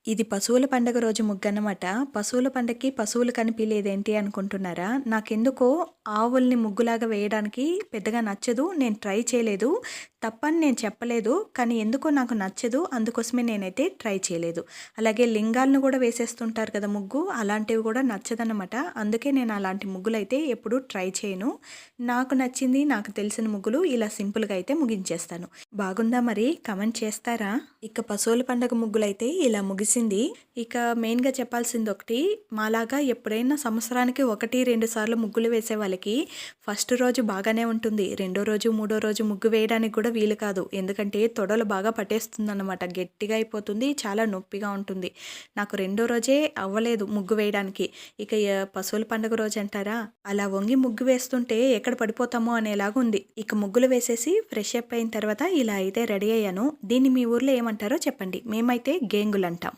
ఇది పశువుల పండగ రోజు ముగ్గన్నమాట. పశువుల పండగకి పశువులు కనిపియలేదేంటి అనుకుంటున్నారా? నాకెందుకో ఆవుల్ని ముగ్గులాగా వేయడానికి పెద్దగా నచ్చదు. నేను ట్రై చేయలేదు. తప్పని నేను చెప్పలేదు. కానీ ఎందుకో నాకు నచ్చదు. అందుకోసమే నేనైతే ట్రై చేయలేదు. అలాగే లింగాలను గూడా వేసేస్తుంటారు కదా ముగ్గు. అలాంటివి గూడా నచ్చదనమాట. అందుకే నేను అలాంటి ముగ్గులైతే ఎప్పుడూ ట్రై చేయను. నాకు నచ్చింది, నాకు తెలిసిన ముగ్గులు ఇలా సింపుల్‌గా అయితే ముగించేస్తాను. బాగుందా మరి? కామెంట్ చేస్తారా? ఇక పశువుల పండగ ముగ్గులైతే ఇలా ముగిసింది. ఇక మెయిన్‌గా చెప్పాల్సిందొకటి, మాలాగా ఎప్పుడైనా సంవత్సరానికి 1, 2 సార్లు ముగ్గులు వేసే వాళ్ళకి ఫస్ట్ రోజు బాగానే ఉంటుంది. రెండో రోజు, మూడో రోజు ముగ్గు వేయడానికి కూడా వీలు కాదు. ఎందుకంటే తొడలు బాగా పట్టేస్తుందన్నమాట. గట్టిగా అయిపోతుంది. చాలా నొప్పిగా ఉంటుంది. నాకు రెండో రోజే అవ్వలేదు ముగ్గు వేయడానికి. ఇక పశువుల పండుగ రోజు అంటారా, అలా వంగి ముగ్గు వేస్తుంటే ఎక్కడ పడిపోతామో అనేలాగుంది. ఇక ముగ్గులు వేసేసి ఫ్రెష్ అప్ అయిన తర్వాత ఇలా అయితే రెడీ అయ్యాను. దీన్ని మీ ఊర్లో ఏమంటారో చెప్పండి. మేమైతే గేంగులంటాం.